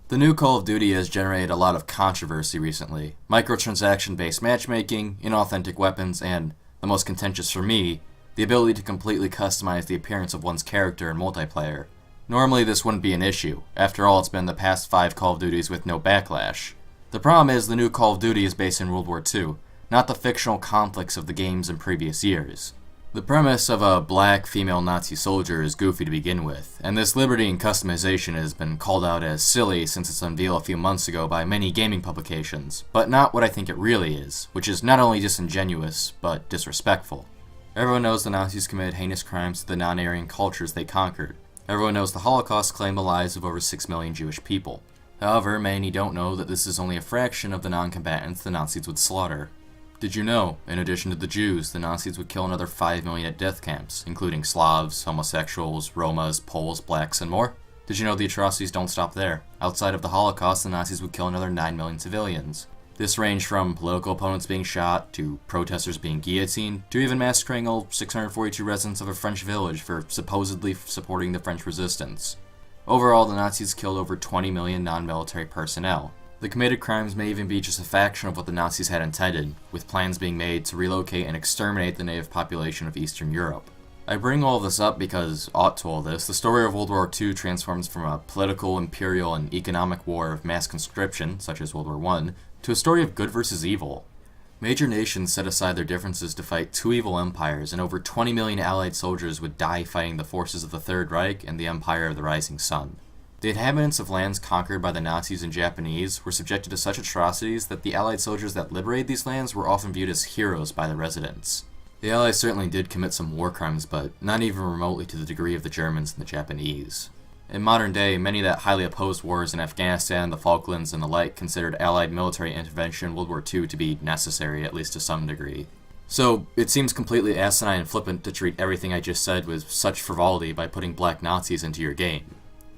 The new Call of Duty has generated a lot of controversy recently. Microtransaction-based matchmaking, inauthentic weapons, and, the most contentious for me, the ability to completely customize the appearance of one's character in multiplayer. Normally this wouldn't be an issue. After all, it's been the past 5 Call of Duties with no backlash. The problem is the new Call of Duty is based in World War II, not the fictional conflicts of the games in previous years. The premise of a black female Nazi soldier is goofy to begin with, and this liberty in customization has been called out as silly since its unveil a few months ago by many gaming publications, but not what I think it really is, which is not only disingenuous, but disrespectful. Everyone knows the Nazis committed heinous crimes to the non-Aryan cultures they conquered. Everyone knows the Holocaust claimed the lives of over 6 million Jewish people. However, many don't know that this is only a fraction of the non-combatants the Nazis would slaughter. Did you know, in addition to the Jews, the Nazis would kill another 5 million at death camps, including Slavs, homosexuals, Romas, Poles, blacks, and more? Did you know the atrocities don't stop there? Outside of the Holocaust, the Nazis would kill another 9 million civilians. This ranged from political opponents being shot, to protesters being guillotined, to even massacring all 642 residents of a French village for supposedly supporting the French resistance. Overall, the Nazis killed over 20 million non-military personnel. The committed crimes may even be just a fraction of what the Nazis had intended, with plans being made to relocate and exterminate the native population of Eastern Europe. I bring all of this up because, ought to all this, the story of World War II transforms from a political, imperial, and economic war of mass conscription, such as World War I, to a story of good versus evil. Major nations set aside their differences to fight 2 evil empires, and over 20 million Allied soldiers would die fighting the forces of the Third Reich and the Empire of the Rising Sun. The inhabitants of lands conquered by the Nazis and Japanese were subjected to such atrocities that the Allied soldiers that liberated these lands were often viewed as heroes by the residents. The Allies certainly did commit some war crimes, but not even remotely to the degree of the Germans and the Japanese. In modern day, many that highly opposed wars in Afghanistan, the Falklands, and the like considered Allied military intervention in World War II to be necessary, at least to some degree. So, it seems completely asinine and flippant to treat everything I just said with such frivolity by putting black Nazis into your game.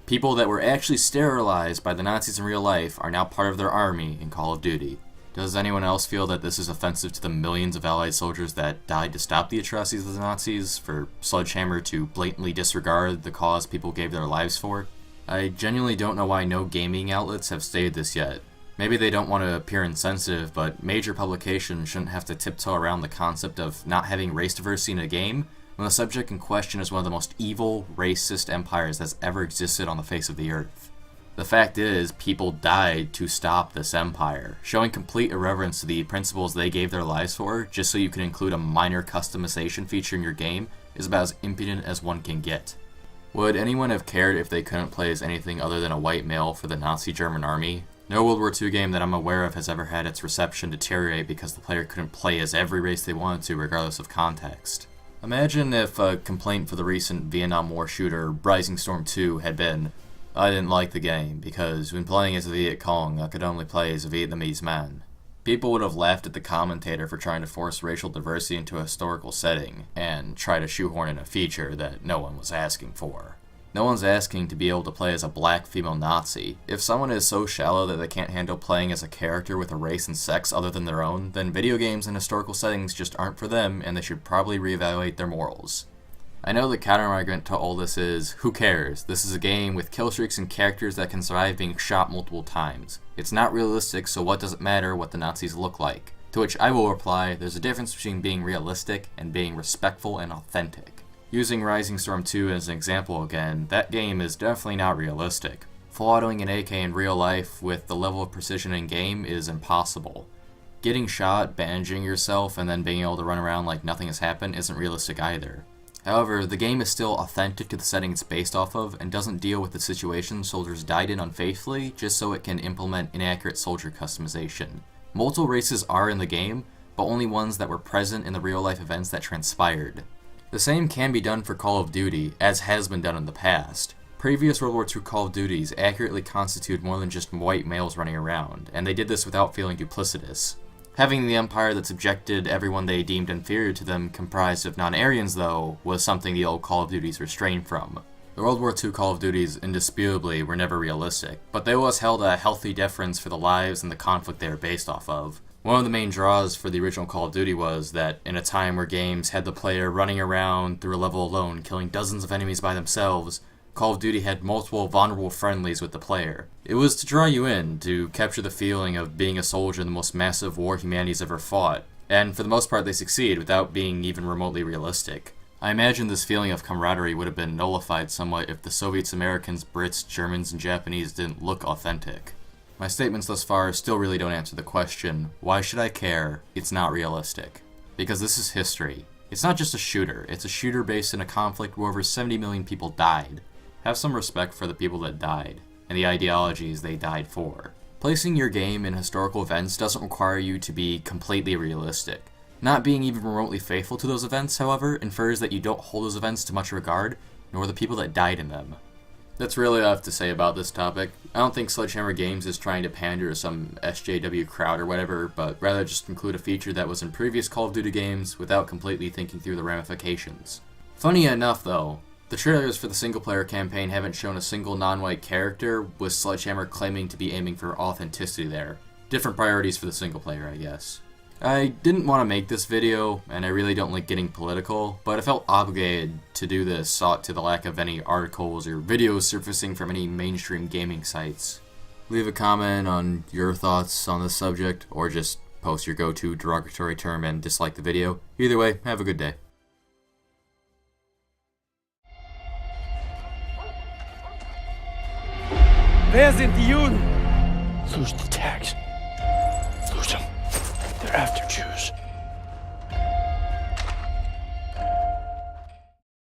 People that were actually sterilized by the Nazis in real life are now part of their army in Call of Duty. Does anyone else feel that this is offensive to the millions of Allied soldiers that died to stop the atrocities of the Nazis, for Sledgehammer to blatantly disregard the cause people gave their lives for? I genuinely don't know why no gaming outlets have stated this yet. Maybe they don't want to appear insensitive, but major publications shouldn't have to tiptoe around the concept of not having race diversity in a game when the subject in question is one of the most evil, racist empires that's ever existed on the face of the earth. The fact is, people died to stop this empire. Showing complete irreverence to the principles they gave their lives for, just so you can include a minor customization feature in your game, is about as impudent as one can get. Would anyone have cared if they couldn't play as anything other than a white male for the Nazi German army? No World War II game that I'm aware of has ever had its reception deteriorate because the player couldn't play as every race they wanted to regardless of context. Imagine if a complaint for the recent Vietnam War shooter Rising Storm 2 had been, "I didn't like the game because when playing as a Viet Cong I could only play as a Vietnamese man." People would have laughed at the commentator for trying to force racial diversity into a historical setting and try to shoehorn in a feature that no one was asking for. No one's asking to be able to play as a black female Nazi. If someone is so shallow that they can't handle playing as a character with a race and sex other than their own, then video games and historical settings just aren't for them and they should probably reevaluate their morals. I know the counter-argument to all this is, who cares? This is a game with kill streaks and characters that can survive being shot multiple times. It's not realistic, so what does it matter what the Nazis look like? To which I will reply, there's a difference between being realistic and being respectful and authentic. Using Rising Storm 2 as an example again, that game is definitely not realistic. Full autoing an AK in real life with the level of precision in game is impossible. Getting shot, bandaging yourself, and then being able to run around like nothing has happened isn't realistic either. However, the game is still authentic to the setting it's based off of and doesn't deal with the situation soldiers died in unfaithfully just so it can implement inaccurate soldier customization. Multiple races are in the game, but only ones that were present in the real life events that transpired. The same can be done for Call of Duty, as has been done in the past. Previous World War II Call of Duties accurately constituted more than just white males running around, and they did this without feeling duplicitous. Having the empire that subjected everyone they deemed inferior to them comprised of non-Aryans, though, was something the old Call of Duties restrained from. The World War II Call of Duties indisputably were never realistic, but they always held a healthy deference for the lives and the conflict they were based off of. One of the main draws for the original Call of Duty was that in a time where games had the player running around through a level alone, killing dozens of enemies by themselves, Call of Duty had multiple vulnerable friendlies with the player. It was to draw you in, to capture the feeling of being a soldier in the most massive war humanity's ever fought, and for the most part they succeed without being even remotely realistic. I imagine this feeling of camaraderie would have been nullified somewhat if the Soviets, Americans, Brits, Germans, and Japanese didn't look authentic. My statements thus far still really don't answer the question, why should I care? It's not realistic. Because this is history. It's not just a shooter, it's a shooter based in a conflict where over 70 million people died. Have some respect for the people that died, and the ideologies they died for. Placing your game in historical events doesn't require you to be completely realistic. Not being even remotely faithful to those events, however, infers that you don't hold those events to much regard, nor the people that died in them. That's really all I have to say about this topic. I don't think Sledgehammer Games is trying to pander to some SJW crowd or whatever, but rather just include a feature that was in previous Call of Duty games without completely thinking through the ramifications. Funny enough though, the trailers for the single-player campaign haven't shown a single non-white character, with Sledgehammer claiming to be aiming for authenticity there. Different priorities for the single-player, I guess. I didn't want to make this video, and I really don't like getting political, but I felt obligated to do this sought to the lack of any articles or videos surfacing from any mainstream gaming sites. Leave a comment on your thoughts on this subject, or just post your go-to derogatory term and dislike the video. Either way, have a good day. Wer sind die Juden? Lose the tags. Lose them. They're after Jews.